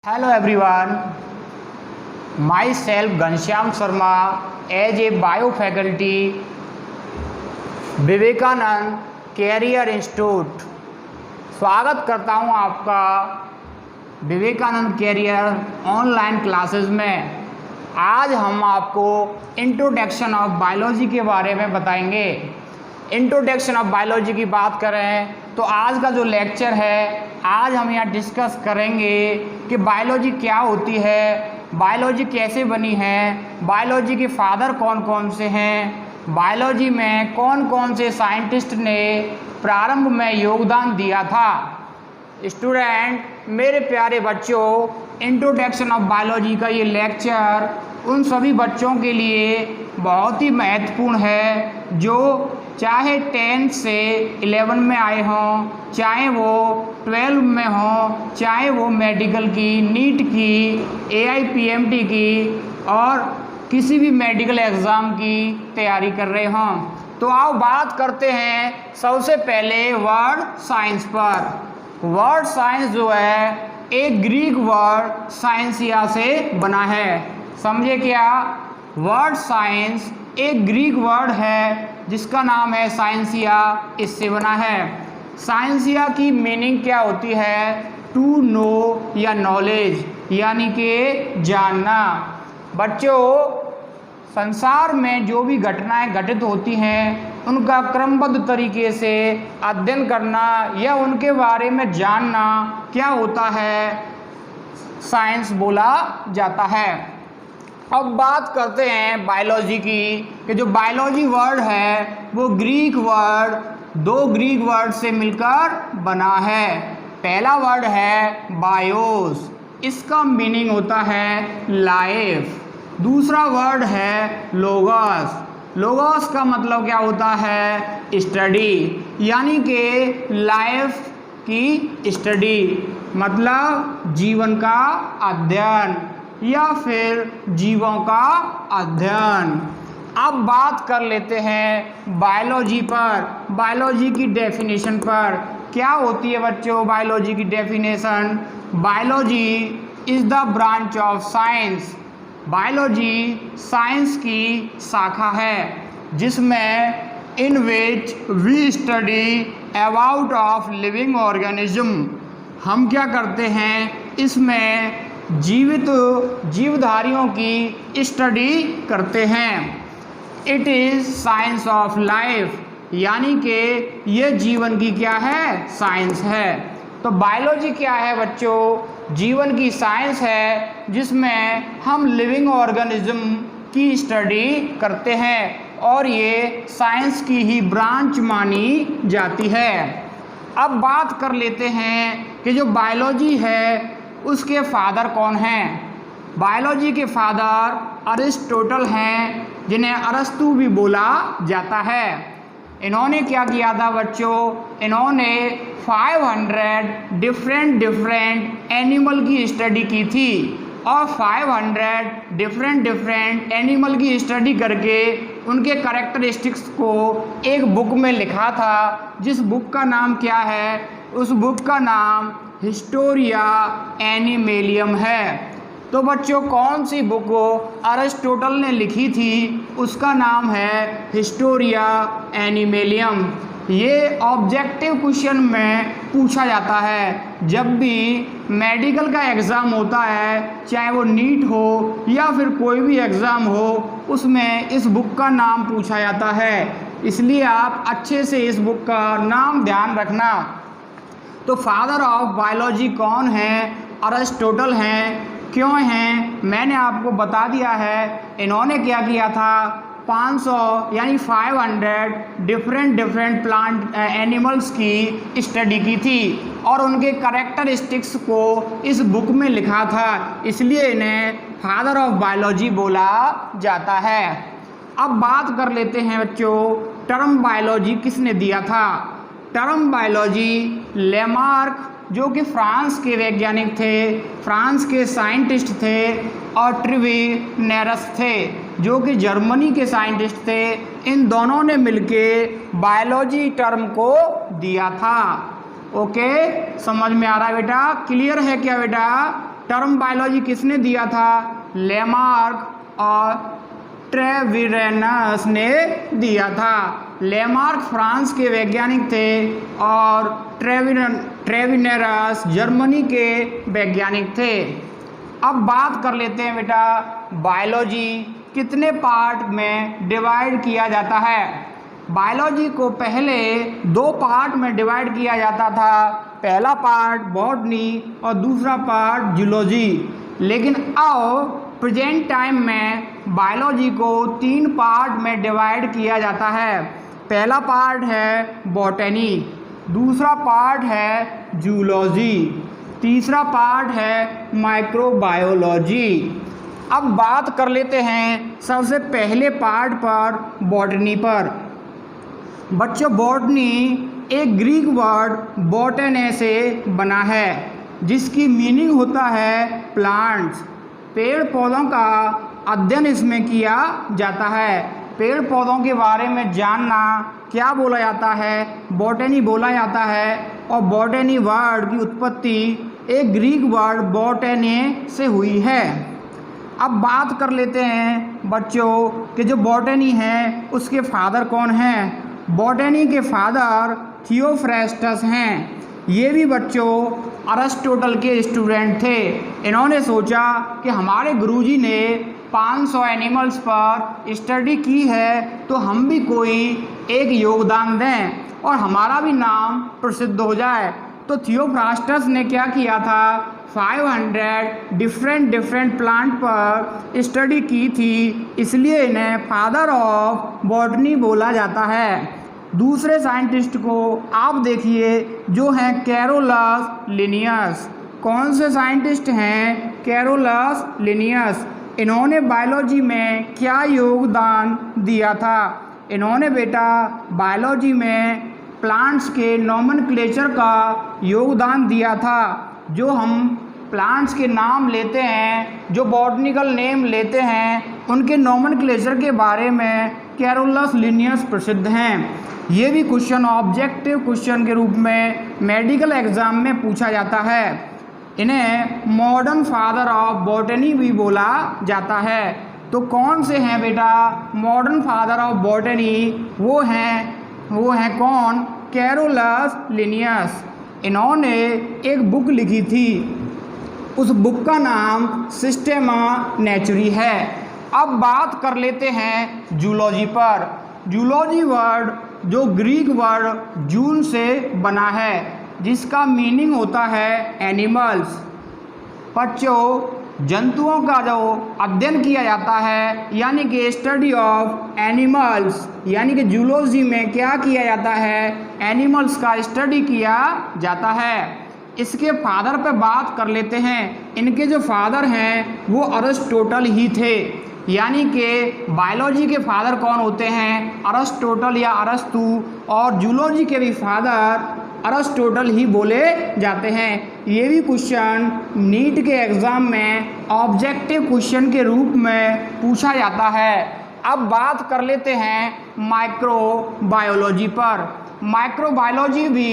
Hello everyone, myself Ghanshyam Sharma as a bio faculty Vivekananda career institute स्वागत करता हूं आपका विवेकानंद कैरियर ऑनलाइन क्लासेस में। आज हम आपको इंट्रोडक्शन ऑफ बायोलॉजी के बारे में बताएंगे। इंट्रोडक्शन ऑफ बायोलॉजी की बात करें तो आज का जो लेक्चर है, आज हम यहाँ डिस्कस करेंगे कि बायोलॉजी क्या होती है, बायोलॉजी कैसे बनी है, बायोलॉजी के फादर कौन कौन से हैं, बायोलॉजी में कौन कौन से साइंटिस्ट ने प्रारंभ में योगदान दिया था। स्टूडेंट, मेरे प्यारे बच्चों, इंट्रोडक्शन ऑफ बायोलॉजी का ये लेक्चर उन सभी बच्चों के लिए बहुत ही महत्वपूर्ण है जो चाहे 10 से 11 में आए हों, चाहे वो 12 में हों, चाहे वो मेडिकल की, नीट की, AIPMT की और किसी भी मेडिकल एग्ज़ाम की तैयारी कर रहे हों। तो आओ बात करते हैं सबसे पहले वर्ड साइंस पर। वर्ड साइंस जो है एक ग्रीक वर्ड साइंसिया से बना है। समझे क्या? वर्ड साइंस एक ग्रीक वर्ड है जिसका नाम है साइंसिया, इससे बना है। साइंसिया की मीनिंग क्या होती है? टू नो या नॉलेज, यानी कि जानना। बच्चों, संसार में जो भी घटनाएं घटित होती हैं उनका क्रमबद्ध तरीके से अध्ययन करना या उनके बारे में जानना क्या होता है? साइंस बोला जाता है। अब बात करते हैं बायोलॉजी की कि जो बायोलॉजी वर्ड है वो ग्रीक वर्ड, दो ग्रीक वर्ड से मिलकर बना है। पहला वर्ड है बायोस, इसका मीनिंग होता है लाइफ। दूसरा वर्ड है लोगोस, लोगोस का मतलब क्या होता है? स्टडी, यानी कि लाइफ की स्टडी, मतलब जीवन का अध्ययन या फिर जीवों का अध्ययन। अब बात कर लेते हैं बायोलॉजी पर, बायोलॉजी की डेफिनेशन पर। क्या होती है बच्चों बायोलॉजी की definition? Biology is the branch of science. Biology science की शाखा है जिसमें in which we study about of living organism. हम क्या करते हैं? इसमें जीवधारियों की स्टडी करते हैं। It is science of life, यानी कि ये जीवन की क्या है? साइंस है। तो बायोलॉजी क्या है बच्चों? जीवन की साइंस है जिसमें हम लिविंग ऑर्गेनिज्म की स्टडी करते हैं और ये साइंस की ही ब्रांच मानी जाती है। अब बात कर लेते हैं कि जो बायोलॉजी है उसके फादर कौन हैं। बायोलॉजी के फादर अरिस्टोटल हैं, जिन्हें अरस्तु भी बोला जाता है। इन्होंने क्या किया था बच्चों? इन्होंने 500 डिफरेंट एनिमल की स्टडी की थी और 500 डिफरेंट एनिमल की स्टडी करके उनके कैरेक्टरिस्टिक्स को एक बुक में लिखा था, जिस बुक का नाम क्या है? उस बुक का नाम हिस्टोरिया एनिमेलियम है। तो बच्चों, कौन सी बुक अरिस्टोटल ने लिखी थी? उसका नाम है हिस्टोरिया एनिमेलियम। ये ऑब्जेक्टिव क्वेश्चन में पूछा जाता है जब भी मेडिकल का एग्ज़ाम होता है, चाहे वो नीट हो या फिर कोई भी एग्ज़ाम हो, उसमें इस बुक का नाम पूछा जाता है। इसलिए आप अच्छे से इस बुक का नाम ध्यान रखना। तो फादर ऑफ बायोलॉजी कौन है? अरिस्टोटल हैं। क्यों हैं? मैंने आपको बता दिया है। इन्होंने क्या किया था? 500 यानी 500 डिफरेंट प्लांट एनिमल्स की स्टडी की थी और उनके कैरेक्टरिस्टिक्स को इस बुक में लिखा था, इसलिए इन्हें फादर ऑफ बायोलॉजी बोला जाता है। अब बात कर लेते हैं बच्चों, टर्म बायोलॉजी किसने दिया था? टर्म बायोलॉजी लेमार्क, जो कि फ्रांस के वैज्ञानिक थे, फ्रांस के साइंटिस्ट थे, और ट्रिविनेरस थे जो कि जर्मनी के साइंटिस्ट थे। इन दोनों ने मिलके बायोलॉजी टर्म को दिया था। ओके, समझ में आ रहा है बेटा? क्लियर है क्या बेटा? टर्म बायोलॉजी किसने दिया था? लेमार्क और ट्रेविरेनस ने दिया था। लेमार्क फ्रांस के वैज्ञानिक थे और ट्रेविनेरस जर्मनी के वैज्ञानिक थे। अब बात कर लेते हैं बेटा, बायोलॉजी कितने पार्ट में डिवाइड किया जाता है? बायोलॉजी को पहले 2 पार्ट में डिवाइड किया जाता था। पहला पार्ट बॉटनी और दूसरा पार्ट जूलॉजी। लेकिन अब प्रेजेंट टाइम में बायोलॉजी को 3 पार्ट में डिवाइड किया जाता है। पहला पार्ट है बॉटनी, दूसरा पार्ट है जूलॉजी, तीसरा पार्ट है माइक्रोबायोलॉजी। अब बात कर लेते हैं सबसे पहले पार्ट पर, बॉटनी पर। बच्चों, बॉटनी एक ग्रीक वर्ड बॉटने से बना है, जिसकी मीनिंग होता है प्लांट्स। पेड़ पौधों का अध्ययन इसमें किया जाता है। पेड़ पौधों के बारे में जानना क्या बोला जाता है? बॉटनी बोला जाता है। और बॉटनी वर्ड की उत्पत्ति एक ग्रीक वर्ड बॉटने से हुई है। अब बात कर लेते हैं बच्चों कि जो बॉटनी है उसके फादर कौन हैं? बॉटनी के फादर थियोफ्रास्टस हैं। ये भी बच्चों अरिस्टोटल के स्टूडेंट थे। इन्होंने सोचा कि हमारे गुरुजी ने 500 एनिमल्स पर स्टडी की है, तो हम भी कोई एक योगदान दें और हमारा भी नाम प्रसिद्ध हो जाए। तो थियोफ्रास्टस ने क्या किया था? 500 डिफरेंट प्लांट पर स्टडी की थी, इसलिए इन्हें फादर ऑफ बॉटनी बोला जाता है। दूसरे साइंटिस्ट को आप देखिए, जो हैं कैरोलस लिनियस। कौन से साइंटिस्ट हैं? Carolus Linnaeus. इन्होंने बायोलॉजी में क्या योगदान दिया था? इन्होंने बेटा बायोलॉजी में प्लांट्स के नोमेनक्लेचर का योगदान दिया था। जो हम प्लांट्स के नाम लेते हैं, जो बॉटनिकल नेम लेते हैं, उनके नोमेनक्लेचर के बारे में कैरोलस लिनियस प्रसिद्ध हैं। ये भी क्वेश्चन ऑब्जेक्टिव क्वेश्चन के रूप में मेडिकल एग्जाम में पूछा जाता है। इन्हें मॉडर्न फादर ऑफ बॉटनी भी बोला जाता है। तो कौन से हैं बेटा मॉडर्न फादर ऑफ बॉटनी? वो हैं कौन? Carolus Linnaeus. इन्होंने एक बुक लिखी थी, उस बुक का नाम सिस्टेमा नेचुरी है। अब बात कर लेते हैं जूलॉजी पर। जूलॉजी वर्ड जो ग्रीक वर्ड जून से बना है, जिसका मीनिंग होता है एनिमल्स। बच्चों, जंतुओं का जो अध्ययन किया जाता है, यानी कि स्टडी ऑफ एनिमल्स, यानी कि जूलॉजी में क्या किया जाता है? एनिमल्स का स्टडी किया जाता है। इसके फादर पे बात कर लेते हैं। इनके जो फादर हैं वो अरिस्टोटल ही थे। यानी कि बायोलॉजी के फादर कौन होते हैं? अरिस्टोटल या अरस्तु। और जूलॉजी के भी फादर अरिस्टोटल ही बोले जाते हैं। ये भी क्वेश्चन नीट के एग्ज़ाम में ऑब्जेक्टिव क्वेश्चन के रूप में पूछा जाता है। अब बात कर लेते हैं माइक्रोबायोलॉजी पर। माइक्रोबायोलॉजी भी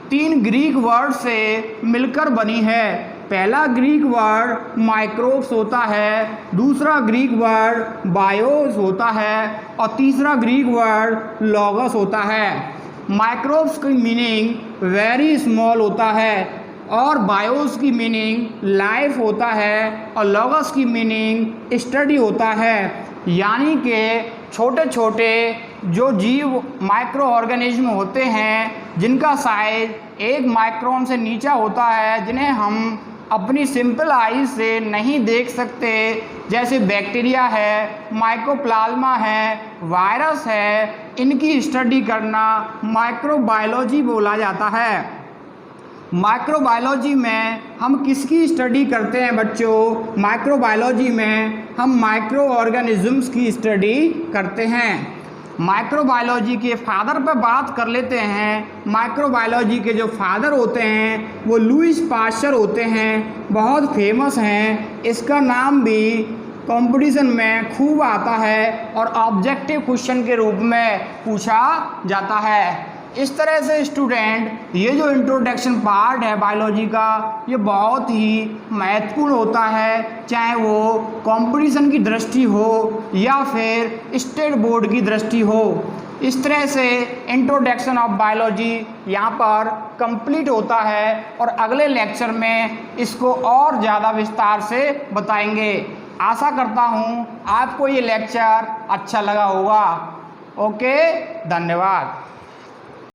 3 ग्रीक वर्ड से मिलकर बनी है। पहला ग्रीक वर्ड माइक्रोब्स होता है, दूसरा ग्रीक वर्ड बायोस होता है और तीसरा ग्रीक वर्ड लॉगस होता है। माइक्रोब्स की मीनिंग वेरी स्मॉल होता है और बायोस की मीनिंग लाइफ होता है और लॉगस की मीनिंग स्टडी होता है। यानी कि छोटे छोटे जो जीव माइक्रो ऑर्गेनिज्म होते हैं, जिनका साइज 1 माइक्रोन से नीचा होता है, जिन्हें हम अपनी सिंपल आईज से नहीं देख सकते, जैसे बैक्टीरिया है, माइकोप्लाज्मा है, वायरस है, इनकी स्टडी करना माइक्रोबायोलॉजी बोला जाता है। माइक्रोबायोलॉजी में हम किसकी स्टडी करते हैं बच्चों? माइक्रोबायोलॉजी में हम माइक्रो ऑर्गेनिजम्स की स्टडी करते हैं। माइक्रोबायोलॉजी के फादर पर बात कर लेते हैं। माइक्रोबायोलॉजी के जो फादर होते हैं वो लुईस पास्चर होते हैं, बहुत फेमस हैं। इसका नाम भी कंपटीशन में खूब आता है और ऑब्जेक्टिव क्वेश्चन के रूप में पूछा जाता है। इस तरह से स्टूडेंट ये जो इंट्रोडक्शन पार्ट है बायोलॉजी का ये बहुत ही महत्वपूर्ण होता है, चाहे वो कंपटीशन की दृष्टि हो या फिर स्टेट बोर्ड की दृष्टि हो। इस तरह से इंट्रोडक्शन ऑफ बायोलॉजी यहाँ पर कंप्लीट होता है और अगले लेक्चर में इसको और ज़्यादा विस्तार से बताएंगे। आशा करता हूँ आपको ये लेक्चर अच्छा लगा होगा। ओके, धन्यवाद।